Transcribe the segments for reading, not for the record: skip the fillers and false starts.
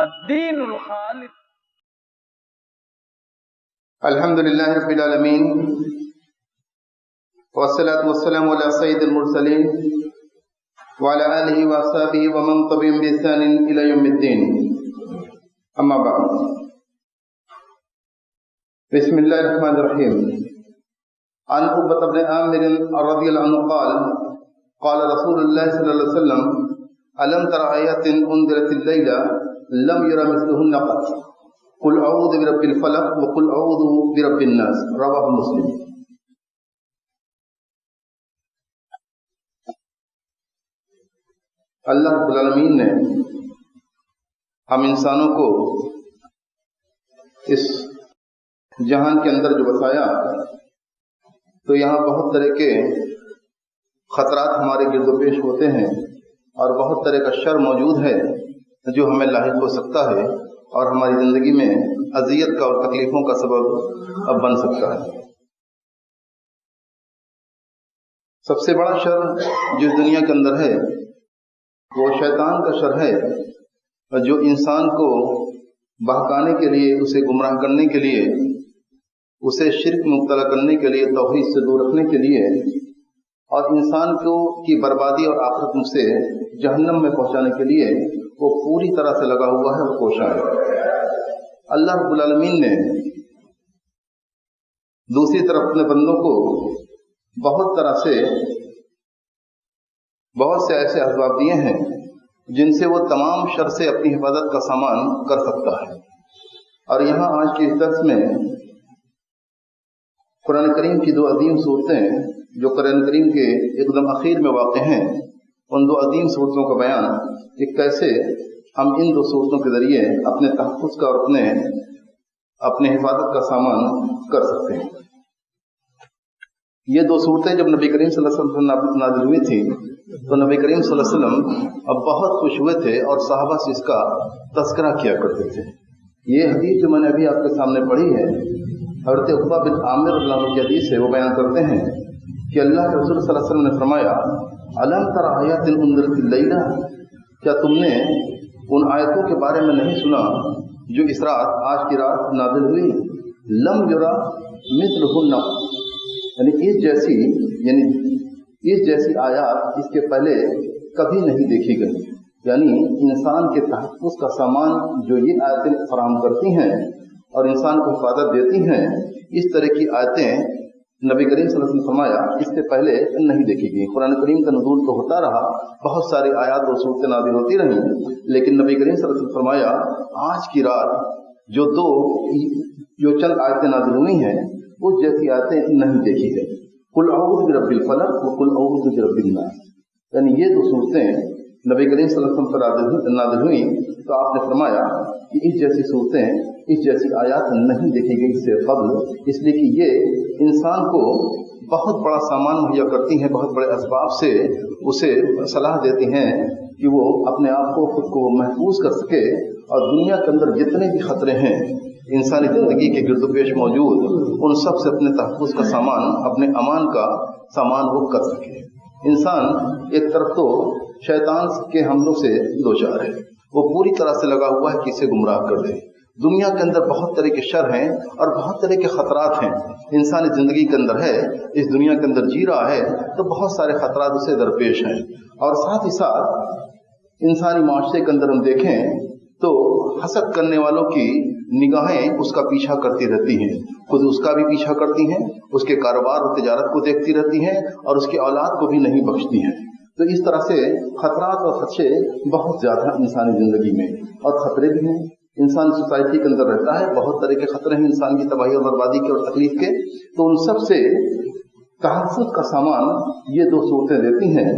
الدین الخالص. الحمدللہ رب العالمین والصلاة والسلام علی سید المرسلین وعلی آلہ واصحابہ ومن تبعهم بإحسان الی یوم الدین. اما بعد. بسم اللہ الرحمن الرحیم. عن عقبۃ بن عامر رضی اللہ عنہ قال قال رسول اللہ صلی اللہ علیہ وسلم ألم تر آیات انزلت اللیلہ لم یر مثلہن قط قل اعوذ برب الفلق وقل اعوذ برب الناس. رواہ مسلم. اللہ رب العالمین نے ہم انسانوں کو اس جہان کے اندر جو بسایا تو یہاں بہت طرح کے خطرات ہمارے گرد و پیش ہوتے ہیں اور بہت طرح کا شر موجود ہے جو ہمیں لاحق ہو سکتا ہے اور ہماری زندگی میں اذیت کا اور تکلیفوں کا سبب اب بن سکتا ہے. سب سے بڑا شر جو دنیا کے اندر ہے وہ شیطان کا شر ہے جو انسان کو بہکانے کے لیے، اسے گمراہ کرنے کے لیے، اسے شرک میں مبتلا کرنے کے لیے، توحید سے دور رکھنے کے لیے اور انسان کو کی بربادی اور آخرت سے جہنم میں پہنچانے کے لیے وہ پوری طرح سے لگا ہوا ہے اور کوشاں ہے. اللہ رب العالمین نے دوسری طرف اپنے بندوں کو بہت سے ایسے اسباب دیے ہیں جن سے وہ تمام شر سے اپنی حفاظت کا سامان کر سکتا ہے. اور یہاں آج کے اس درس میں قرآن کریم کی دو عظیم صورتیں جو قرآن کریم کے ایک دم اخیر میں واقع ہیں، ان دو عظیم صورتوں کا بیان کہ کیسے ہم ان دو صورتوں کے ذریعے اپنے تحفظ کا اور اپنے حفاظت کا سامان کر سکتے ہیں. یہ دو صورتیں جب نبی کریم صلی اللہ علیہ وسلم نازل ہوئی تھی تو نبی کریم صلی اللہ علیہ وسلم اب بہت خوش ہوئے تھے اور صحابہ سے اس کا تذکرہ کیا کرتے تھے. یہ حدیث جو میں نے ابھی آپ کے سامنے پڑھی ہے حضرت عقبہ بن عامر رضی اللہ عنہ کی حدیث ہے، وہ بیان کرتے ہیں کہ اللہ کے رسول صلی اللہ علیہ وسلم نے فرمایا الم تر آیات انزلت اللیلہ، کیا تم نے ان آیتوں کے بارے میں نہیں سنا جو اس رات، آج کی رات نازل ہوئی. لم یرا مثلہن، اس جیسی آیات اس کے پہلے کبھی نہیں دیکھی گئی. یعنی انسان کے تحفظ کا سامان جو یہ آیتیں فراہم کرتی ہیں اور انسان کو حفاظت دیتی ہیں، اس طرح کی آیتیں نبی کریم صلی اللہ علیہ وسلم فرمایا اس سے پہلے نہیں دیکھی گئی. قرآن کریم کا نزول تو ہوتا رہا، بہت ساری آیات اور صورتیں نازل ہوتی رہیں، لیکن نبی کریم صلی اللہ علیہ وسلم فرمایا آج کی رات جو چند آیتیں نازل ہوئی ہیں اس جیسی آیتیں نہیں دیکھی گئی. قل اعوذ برب الفلق وقل اعوذ برب الناس، یعنی یہ دو صورتیں نبی کریم صلی اللہ علیہ وسلم پر نازل ہوئیں تو آپ نے فرمایا کہ اس جیسی صورتیں، اس جیسی آیات نہیں دیکھی گئی اس سے قبل، اس لیے کہ یہ انسان کو بہت بڑا سامان مہیا کرتی ہیں، بہت بڑے اسباب سے اسے صلاح دیتی ہیں کہ وہ اپنے آپ کو خود کو محفوظ کر سکے اور دنیا کے اندر جتنے بھی خطرے ہیں انسانی زندگی کے گرد و پیش موجود، ان سب سے اپنے تحفظ کا سامان، اپنے امان کا سامان وہ کر سکے. انسان ایک طرف تو شیطان کے حملوں سے دوچار ہے، وہ پوری طرح سے لگا ہوا ہے کہ اسے گمراہ کر دے. دنیا کے اندر بہت طرح کے شر ہیں اور بہت طرح کے خطرات ہیں. انسانی زندگی کے اندر ہے، اس دنیا کے اندر جی رہا ہے تو بہت سارے خطرات اسے درپیش ہیں. اور ساتھ ہی ساتھ انسانی معاشرے کے اندر ہم دیکھیں تو حسد کرنے والوں کی نگاہیں اس کا پیچھا کرتی رہتی ہیں، خود اس کا بھی پیچھا کرتی ہیں، اس کے کاروبار اور تجارت کو دیکھتی رہتی ہیں اور اس کی اولاد کو بھی نہیں بخشتی ہیں. تو اس طرح سے خطرات اور خدشے بہت زیادہ انسانی زندگی میں، اور خطرے بھی ہیں. انسان سوسائٹی کے اندر رہتا ہے، بہت طرح کے خطرے ہیں انسان کی تباہی اور بربادی کے اور تکلیف کے، تو ان سب سے تحفظ کا سامان یہ دو صورتیں دیتی ہیں.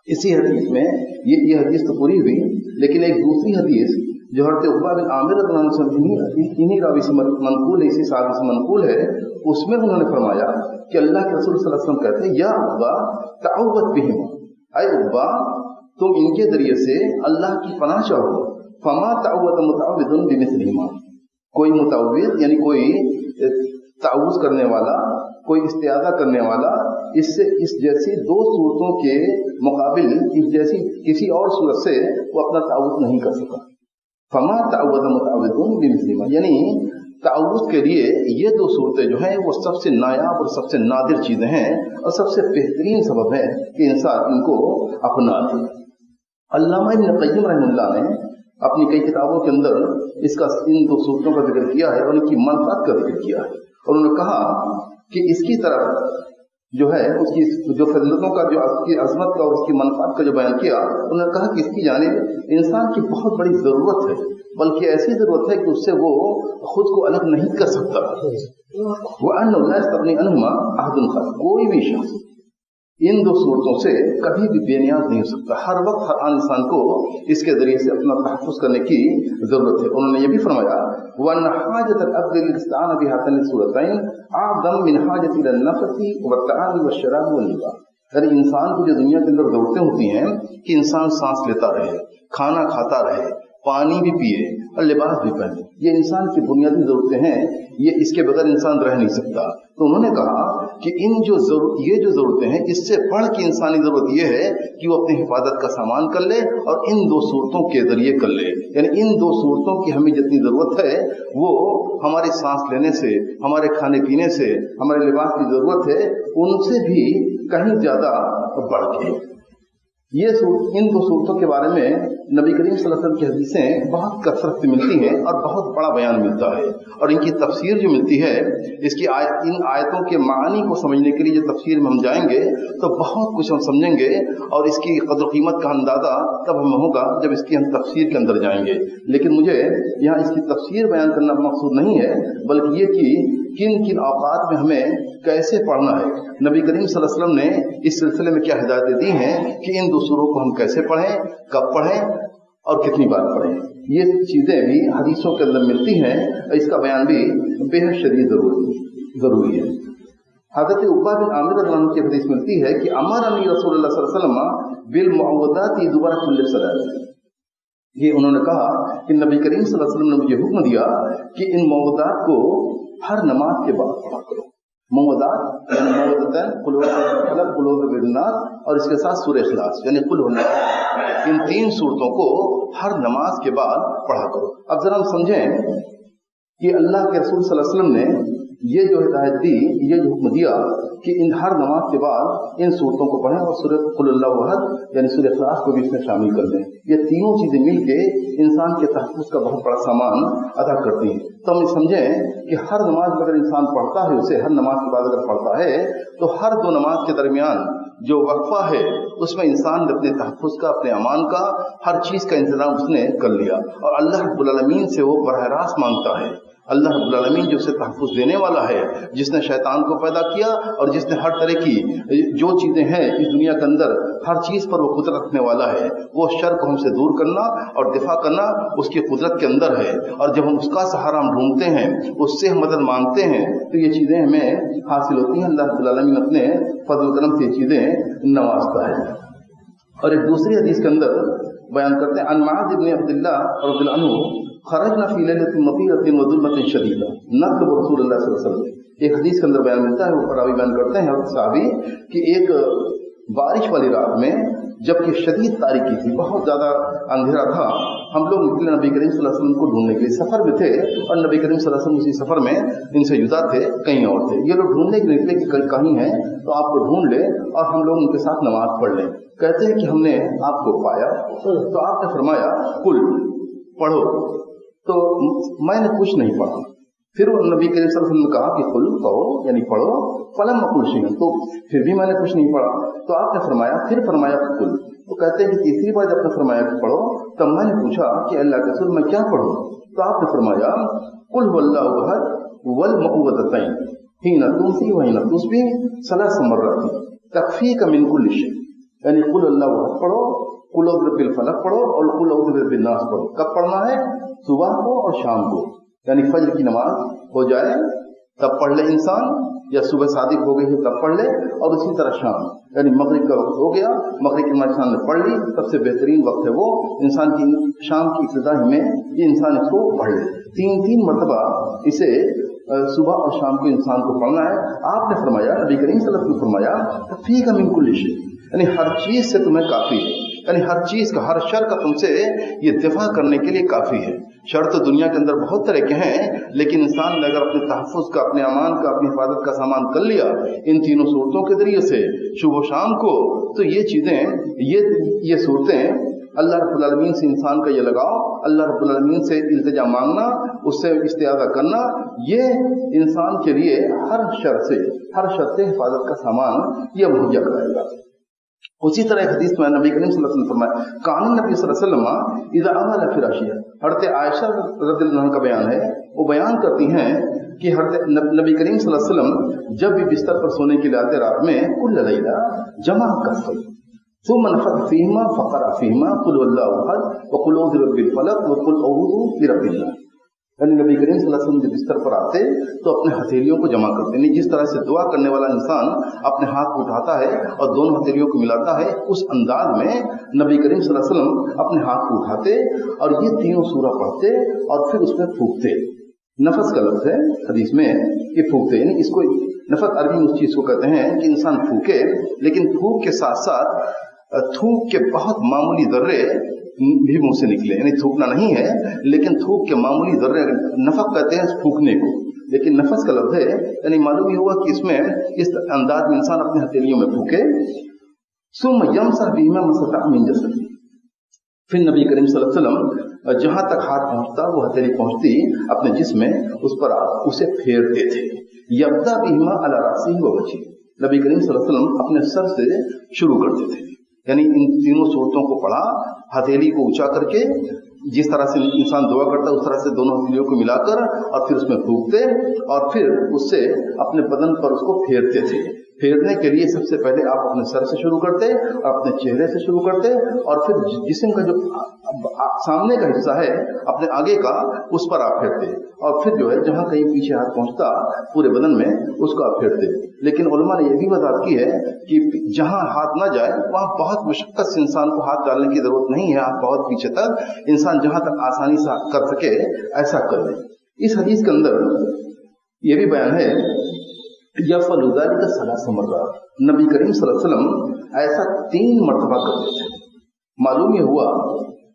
اسی حدیث میں یہ حدیث تو پوری ہوئی، لیکن ایک دوسری حدیث جو حضرت عقبہ بن عامر رضی اللہ عنہ انہی راوی سے منقول ہے، اسی صحابی سے منقول ہے، اس میں انہوں نے فرمایا کہ اللہ کے رسول صلی اللہ علیہ وسلم کہتے ہیں یا عقبہ تعوذ بہم، اے عقبہ تم ان کے ذریعے سے اللہ کی پناہ چاہو. فما تعوذ متعوذ بمثلہما، کوئی متعوذ یعنی کوئی تعوذ کرنے والا، کوئی استعاذہ کرنے والا اس جیسی دو صورتوں کے مقابل اس جیسی کسی اور صورت سے وہ اپنا تعوذ نہیں کر سکا. فما تعوذ متعوذون بمثل ما، یعنی تعوذ کے لیے یہ دو صورتیں جو ہیں وہ سب سے نایاب اور سب سے نادر چیزیں ہیں اور سب سے بہترین سبب ہے کہ انسان ان کو اپنا لے۔ علامہ ابن قیم رحمہ اللہ نے اپنی کئی کتابوں کے اندر ان دو صورتوں کا ذکر کیا ہے اور ان کی منفعت کا ذکر کیا ہے، اور انہوں نے کہا کہ اس کی طرف جو ہے اس کی جو فضیلتوں کا، جو اس کی عظمت کا اور اس کی منفعت کا جو بیان کیا، انہوں نے کہا کہ اس کی جانب انسان کی بہت بڑی ضرورت ہے، بلکہ ایسی ضرورت ہے کہ اس سے وہ خود کو الگ نہیں کر سکتا۔ وَأَنَّهُ لَا يَسْتَغْنِي عَنْهُمَا أَحَدٌ خَالٍ، کوئی بھی شخص ان دو صورتوں سے کبھی بھی بے نیاز نہیں ہو سکتا، ہر وقت ہر انسان کو اس کے ذریعے سے اپنا تحفظ کرنے کی ضرورت ہے۔ انہوں نے یہ بھی فرمایا وَأَنَّ حَاجَةَ الْعَبْدِ لِلْإِسْتِعَانَةِ بِهَاتَيْنِ الصُّورَتَيْنِ أَعْظَمُ مِنْ حَاجَةِ إِلَى النَّفَسِ وَالطَّعَامِ وَالشَّرَابِ وَاللِّبَاسِ، یعنی انسان کو جو دنیا کے اندر ضرورتیں ہوتی ہیں کہ انسان سانس لیتا رہے، کھانا کھاتا رہے، پانی بھی پیے اور لباس بھی پہنے، یہ انسان کی بنیادی ضرورتیں ہیں، یہ اس کے بغیر انسان رہ نہیں سکتا۔ تو انہوں نے کہا کہ یہ جو ضرورتیں ہیں اس سے بڑھ کے انسانی ضرورت یہ ہے کہ وہ اپنی حفاظت کا سامان کر لے اور ان دو صورتوں کے ذریعے کر لے، یعنی ان دو صورتوں کی ہمیں جتنی ضرورت ہے وہ ہمارے سانس لینے سے، ہمارے کھانے پینے سے، ہمارے لباس کی ضرورت ہے، ان سے بھی کہیں زیادہ بڑھ کے۔ ان دو صورتوں کے بارے میں نبی کریم صلی اللہ علیہ وسلم کی حدیثیں بہت کثرت سے ملتی ہیں اور بہت بڑا بیان ملتا ہے، اور ان کی تفسیر جو ملتی ہے اس کی ان آیتوں کے معانی کو سمجھنے کے لیے جو تفسیر میں ہم جائیں گے تو بہت کچھ ہم سمجھیں گے، اور اس کی قدر و قیمت کا اندازہ تب ہمیں ہوگا جب اس کی ہم تفسیر کے اندر جائیں گے۔ لیکن مجھے یہاں اس کی تفسیر بیان کرنا مقصود نہیں ہے، بلکہ یہ کہ کن کن اوقات میں ہمیں کیسے پڑھنا ہے، نبی کریم صلی اللہ علیہ وسلم نے اس سلسلے میں کیا ہدایتیں دی ہیں کہ ان دو سوروں کو ہم کیسے پڑھیں، کب پڑھیں اور کتنی بار پڑھیں، یہ چیزیں بھی حدیثوں کے اندر ملتی ہیں، اس کا بیان بھی بے حد شدید ضروری ہے۔ حضرت عقبہ بن عامر رضی اللہ عنہ کی حدیث ملتی ہے کہ امرنی رسول اللہ صلی اللہ علیہ وسلم بالمعوذات دبر کل صلاۃ، یہ انہوں نے کہا کہ نبی کریم صلی اللہ علیہ وسلم نے مجھے حکم دیا کہ ان معوذات کو ہر نماز کے بعد پڑھا کرو۔ معوذات یعنی معوذتین، قل اعوذ قل اعوذ بالناس، اور اس کے ساتھ سورہ اخلاص یعنی قل اللہ، ان تین صورتوں کو ہر نماز کے بعد پڑھا کرو۔ اب ذرا ہم سمجھیں کہ اللہ کے رسول صلی اللہ علیہ وسلم نے یہ جو ہدایت دی، یہ جو حکم دیا کہ ان ہر نماز کے بعد ان صورتوں کو پڑھیں اور سورہ قل اللہ احد یعنی سورہ اخلاص کو بھی اس میں شامل کر دیں، یہ تینوں چیزیں مل کے انسان کے تحفظ کا بہت بڑا سامان ادا کرتی ہیں۔ تو ہم سمجھیں کہ ہر نماز میں اگر انسان پڑھتا ہے، اسے ہر نماز کے بعد اگر پڑھتا ہے تو ہر دو نماز کے درمیان جو وقفہ ہے اس میں انسان نے اپنے تحفظ کا، اپنے امان کا، ہر چیز کا انتظام اس نے کر لیا، اور اللہ رب العالمین سے وہ براہ راست مانگتا ہے۔ اللہ رب العالمین جو اسے تحفظ دینے والا ہے، جس نے شیطان کو پیدا کیا اور جس نے ہر طرح کی جو چیزیں ہیں اس دنیا کے اندر ہر چیز پر وہ قدرت رکھنے والا ہے، وہ شر کو ہم سے دور کرنا اور دفاع کرنا اس کی قدرت کے اندر ہے، اور جب ہم اس کا سہارا ہم ڈھونڈتے ہیں، اس سے ہم مدد مانگتے ہیں تو یہ چیزیں ہمیں حاصل ہوتی ہیں۔ اللہ رب العالمین اپنے فضل و کرم سے یہ چیزیں نوازتا ہے۔ اور ایک دوسری حدیث کے اندر بیان کرتے ہیں عن معاذ بن عبداللہ رضی اللہ عنہ خرجنا فی لیلۃ مطیرۃ وظلمۃ شدیدہ نطلب رسول اللہ صلی اللہ علیہ وسلم، ایک حدیث کے اندر بیان ملتا ہے، وہ راوی بیان کرتے ہیں صحابی کہ ایک بارش والی رات میں جبکہ شدید تاریکی تھی، بہت زیادہ اندھیرا تھا، ہم لوگ نکلے نبی کریم صلی اللہ علیہ وسلم کو ڈھونڈنے کے لیے، سفر میں تھے اور نبی کریم صلی اللہ علیہ وسلم اسی سفر میں ان سے جدا تھے، کہیں اور تھے، یہ لوگ ڈھونڈنے کے لیے نکلے کہ کہیں ہیں تو آپ کو ڈھونڈ لے اور ہم لوگ ان کے ساتھ نماز پڑھ لیں۔ کہتے ہیں کہ ہم نے آپ کو پایا تو آپ نے فرمایا قل پڑھو، تو میں نے کچھ نہیں پڑھا، پھر نبی کریم صلی اللہ علیہ وسلم نے کہا کہ قل کہو یعنی پڑھو، فلم اقل شیئا، تو پھر بھی میں نے کچھ نہیں پڑھا، تو آپ نے فرمایا پھر فرمایا قل، تو کہتے ہیں کہ تیسری بار جب نے فرمایا کہ پڑھو تب میں نے پوچھا کہ اللہ کے رسول میں کیا پڑھوں، تو آپ نے فرمایا قل هو اللہ احد والمعوذتین حین تمسی وحین تصبح ثلاث مرات تکفیک من کل شیء، یعنی قل اللہ احد پڑھو، قل اعوذ برب الفلق پڑھو اور قل اعوذ برب الناس پڑھو۔ کب پڑھنا ہے؟ صبح کو اور شام کو، یعنی فجر کی نماز ہو جائے تب پڑھ لے انسان، یا صبح صادق ہو گئی ہے تب پڑھ لے، اور اسی طرح شام یعنی مغرب کا وقت ہو گیا، مغرب کی نماز انسان نے پڑھ لی، سب سے بہترین وقت ہے وہ انسان کی شام کی ابتدا میں یہ انسان اس کو پڑھ لے، تین مرتبہ اسے صبح اور شام کو انسان کو پڑھنا ہے۔ آپ نے فرمایا، نبی کریم صلی اللہ علیہ وسلم نے فرمایا فیک من کل شیء، یعنی ہر چیز سے تمہیں کافی ہے، یعنی ہر چیز کا، ہر شر کا تم سے یہ دفاع کرنے کے لیے کافی ہے. شر تو دنیا کے اندر بہت طرح کے ہیں، لیکن انسان نے اگر اپنے تحفظ کا، اپنے امان کا، اپنی حفاظت کا سامان کر لیا ان تینوں صورتوں کے ذریعے سے صبح و شام کو، تو یہ چیزیں، یہ صورتیں، اللہ رب العالمین سے انسان کا یہ لگاؤ، اللہ رب العالمین سے التجا مانگنا، اس سے استعاذہ کرنا، یہ انسان کے لیے ہر شر سے حفاظت کا سامان یہ مہیا کرائے گا. اسی طرح ایک حدیث میں نبی کریم صلی اللہ علیہ وسلم فرمایا، کان نبی صلی اللہ علیہ وسلم اذا عمل فراشیہ، حضرت عائشہ رضی اللہ عنہا کا بیان ہے، وہ بیان کرتی ہیں کہ حضرت نبی کریم صلی اللہ علیہ وسلم جب بھی بستر پر سونے کے لیے آتے رات میں، کل لیلہ جمع کرتے، ثم نفث فیہما فقرأ فیہما قل واللہ احد وقل اعوذ برب الفلق وقل اعوذ برب الناس. یعنی نبی کریم صلی اللہ علیہ وسلم جب بستر پر آتے تو اپنے ہتھیلیوں کو جمع کرتے، یعنی جس طرح سے دعا کرنے والا انسان اپنے ہاتھ کو اٹھاتا ہے اور دونوں ہتھیلیوں کو ملاتا ہے، اس انداز میں نبی کریم صلی اللہ علیہ وسلم اپنے ہاتھ کو اٹھاتے اور یہ تینوں سورہ پڑھتے اور پھر اس میں پھونکتے. نفس کا لفظ ہے حدیث میں کہ پھونکتے، یعنی اس کو نفس عربی میں اس چیز کو کہتے ہیں کہ انسان پھونکے، لیکن پھونک کے ساتھ ساتھ تھوک کے بہت معمولی ذرے بھی منہ سے نکلے، یعنی تھوکنا نہیں ہے لیکن تھوک کے معمولی ذرے، نفق کہتے ہیں پھونکنے کو، لیکن نفس کا لفظ ہے، یعنی معلوم یہ ہوا کہ اس میں اس انداز میں انسان اپنے ہتھیلیوں میں پھونکے. ثم یمسح بہما ما استطاع من جسدہ، پھر نبی کریم صلی اللہ علیہ وسلم جہاں تک ہاتھ پہنچتا، وہ ہتھیلی پہنچتی اپنے جسم میں، اس پر اسے پھیرتے تھے. یبدا بہما علی راسہ ووجہہ، نبی کریم صلی اللہ علیہ وسلم اپنے سر سے شروع کرتے تھے، یعنی ان تینوں صورتوں کو پڑھا، ہتھیلی کو اونچا کر کے، جس طرح سے انسان دعا کرتا ہے اس طرح سے دونوں ہتھیلیوں کو ملا کر اور پھر اس میں پھونکتے اور پھر اس سے اپنے بدن پر اس کو پھیرتے تھے. پھیرنے کے لیے سب سے پہلے آپ اپنے سر سے شروع کرتے اور اپنے چہرے سے شروع کرتے اور پھر جسم کا جو سامنے کا حصہ ہے اپنے آگے کا، اس پر آپ پھیرتے اور پھر جو ہے جہاں کہیں پیچھے ہاتھ پہنچتا پورے بدن میں اس کو آپ پھیرتے. لیکن علماء نے یہ بھی وضاحت کی ہے کہ جہاں ہاتھ نہ جائے وہاں بہت مشقت سے انسان کو ہاتھ ڈالنے کی ضرورت نہیں ہے، ہاتھ بہت پیچھے تک انسان جہاں تک آسانی سے کر سکے ایسا کر لے. اس حدیث کے اندر یہ بھی بیان ہے یفعل ذلک ثلاث مرات، نبی کریم صلی اللہ علیہ وسلم ایسا 3 مرتبہ کرتے تھے. معلوم یہ ہوا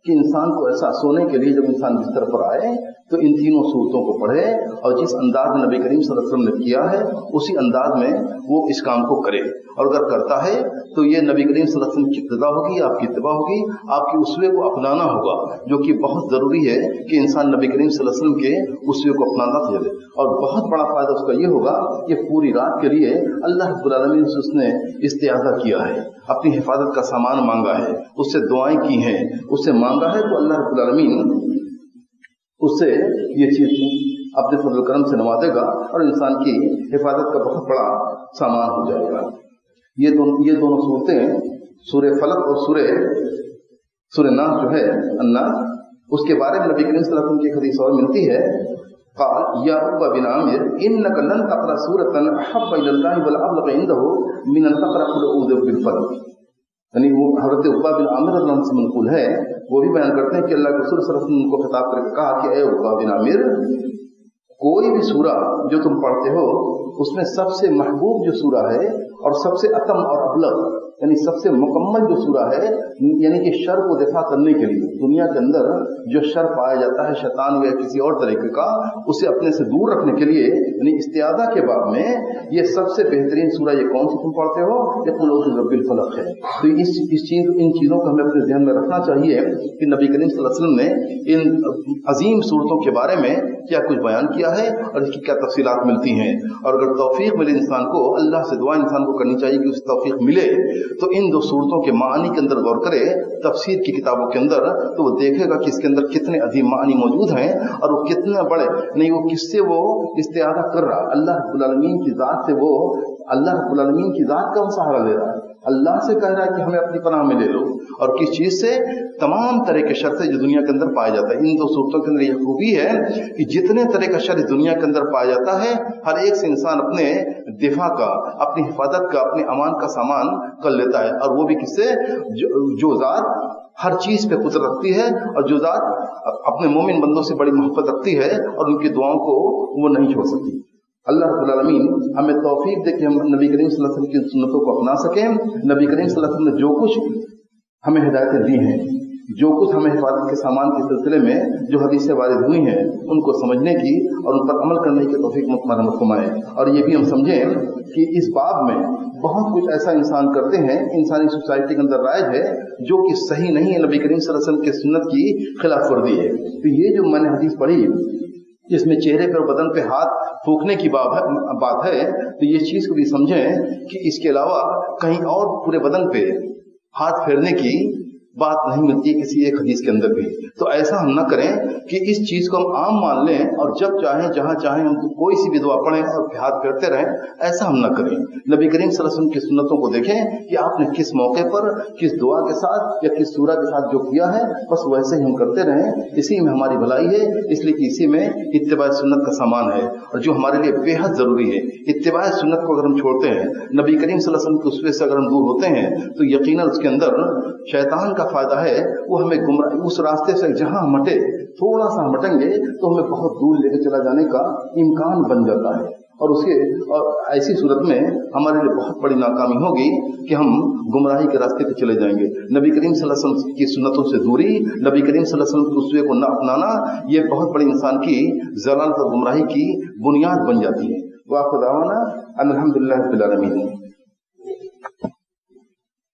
کہ انسان کو ایسا سونے کے لیے جب انسان بستر پر آئے تو ان تینوں صورتوں کو پڑھے اور جس انداز میں نبی کریم صلی اللہ علیہ وسلم نے کیا ہے اسی انداز میں وہ اس کام کو کرے، اور اگر کرتا ہے تو یہ نبی کریم صلی اللہ علیہ وسلم کی اقتداء ہوگی، آپ کی اتباع ہوگی، آپ کی اسوے کو اپنانا ہوگا، جو کہ بہت ضروری ہے کہ انسان نبی کریم صلی اللہ علیہ وسلم کے اسوے کو اپنانا چاہے. اور بہت بڑا فائدہ اس کا یہ ہوگا کہ پوری رات کے لیے اللہ رب العالمین سے اس نے استعاذہ کیا ہے، اپنی حفاظت کا سامان مانگا ہے، اس سے دعائیں کی ہیں، اس سے مانگا ہے، تو اللہ رب العالمین اس سے یہ چیز اپنے فضل و کرم سے نوازے گا اور انسان کی حفاظت کا بہت بڑا سامان ہو جائے گا. یہ دونوں صورتیں، سورہ فلق اور سورہ ناس جو ہے الناس، اس کے بارے میں نبی کریم صلی اللہ علیہ وسلم کی ایک حدیث اور ملتی ہے، قال یا عقبہ بن عامر انک لن تقرأ سورۃ احب الی اللہ والابلغ عنده من ان تقرأ قل اعوذ بالفلق. یعنی وہ حضرت عقبہ بن عامر رضی اللہ عنہ سے منقول ہے، وہ بھی بیان کرتے ہیں کہ اللہ کے رسول صلی اللہ علیہ وسلم کو خطاب کر کے کہا کہ اے عقبہ بن عامر، کوئی بھی سورہ جو تم پڑھتے ہو اس میں سب سے محبوب جو سورہ ہے اور سب سے اتم اور ابلغ، یعنی سب سے مکمل جو سورہ ہے، یعنی کہ شر کو دفاع کرنے کے لیے، دنیا کے اندر جو شر پایا جاتا ہے شیطان یا کسی اور طریقے کا، اسے اپنے سے دور رکھنے کے لیے، یعنی استعاذہ کے باب میں یہ سب سے بہترین سورہ یہ کون سی تم پڑھتے ہو؟ یہ قل اعوذ برب الفلق ہے. تو ان چیزوں کو ہمیں اپنے ذہن میں رکھنا چاہیے کہ نبی کریم صلی اللہ علیہ وسلم نے ان عظیم صورتوں کے بارے میں کیا کچھ بیان کیا ہے اور اس کی کیا تفصیلات ملتی ہیں. اور اگر توفیق ملے انسان کو، اللہ سے دعا انسان کو کرنی چاہیے کہ اس توفیق ملے تو ان 2 صورتوں کے معنی کے اندر غور کرے تفسیر کی کتابوں کے اندر، تو وہ دیکھے گا کہ اس کے اندر کتنے عظیم معنی موجود ہیں اور وہ کتنے بڑے، نہیں وہ کس سے وہ استعاذہ کر رہا، اللہ رب العالمین کی ذات سے، وہ اللہ رب العالمین کی ذات کا وہ سہارا لے رہا ہے، اللہ سے کہہ رہا ہے کہ ہمیں اپنی پناہ میں لے لو. اور کس چیز سے؟ تمام طرح کے شر سے جو دنیا کے اندر پایا جاتا ہے. ان 2 صورتوں کے اندر یہ خوبی ہے کہ جتنے طرح کا شر دنیا کے اندر پایا جاتا ہے ہر ایک سے انسان اپنے دفاع کا، اپنی حفاظت کا، اپنے امان کا سامان کر لیتا ہے. اور وہ بھی کس سے؟ جو ذات ہر چیز پہ قدرت رکھتی ہے اور جو ذات اپنے مومن بندوں سے بڑی محبت رکھتی ہے اور ان کی دعاؤں کو وہ نہیں چھوڑ سکتی. اللہ رب العالمین ہمیں توفیق دے کہ ہم نبی کریم صلی اللہ علیہ وسلم کی سنتوں کو اپنا سکیں. نبی کریم صلی اللہ علیہ وسلم نے جو کچھ ہمیں ہدایتیں دی ہیں، جو کچھ ہمیں حفاظت کے سامان کے سلسلے میں جو حدیثیں وارد ہوئی ہیں ان کو سمجھنے کی اور ان پر عمل کرنے کی توفیق مرحمت فرمائے. اور یہ بھی ہم سمجھیں کہ اس باب میں بہت کچھ ایسا انسان کرتے ہیں، انسانی سوسائٹی کے اندر رائج ہے، جو کہ صحیح نہیں ہے، نبی کریم صلی اللہ علیہ وسلم کی سنت کی خلاف ورزی ہے. تو یہ جو میں نے حدیث پڑھی جس میں چہرے پر بدن پہ ہاتھ پھونکنے کی بات ہے، تو یہ چیز کو بھی سمجھیں کہ اس کے علاوہ کہیں اور پورے بدن پہ ہاتھ پھیرنے کی بات نہیں ملتی ہے کسی ایک حدیث کے اندر بھی. تو ایسا ہم نہ کریں کہ اس چیز کو ہم عام مان لیں اور جب چاہیں جہاں چاہیں ہم کوئی سی بھی دعا پڑھیں اور ہاتھ پھیرتے رہیں. ایسا ہم نہ کریں. نبی کریم صلی اللہ علیہ وسلم کی سنتوں کو دیکھیں کہ آپ نے کس موقع پر کس دعا کے ساتھ یا کس سورہ کے ساتھ جو کیا ہے بس ویسے ہی ہم کرتے رہیں. اسی میں ہماری بھلائی ہے، اس لیے کہ اسی میں اتباع سنت کا سامان ہے، اور جو ہمارے لیے بے حد ضروری ہے. اتباع سنت کو اگر ہم چھوڑتے ہیں، نبی کریم صلی اللہ علیہ وسلم کے اسوے سے اگر ہم دور ہوتے ہیں، تو یقیناً اس کے اندر شیطان کا فائدہ ہے، وہ ہمیں گمراہ اس راستے سے جہاں ہم ہٹے تھوڑا سا ہٹیں گے تو ہمیں بہت دور لے کے چلا جانے کا امکان بن جاتا ہے. اور ایسی صورت میں ہمارے لیے بہت بڑی ناکامی ہوگی کہ ہم گمراہی کے راستے پہ چلے جائیں گے. نبی کریم صلی اللہ علیہ وسلم کی سنتوں سے دوری، نبی کریم صلی اللہ علیہ وسلم کے اسوے کو نہ اپنانا، یہ بہت بڑی انسان کی ضلالت اور گمراہی کی بنیاد بن جاتی ہے. وآخر دعوانا ان الحمد للہ رب العالمین.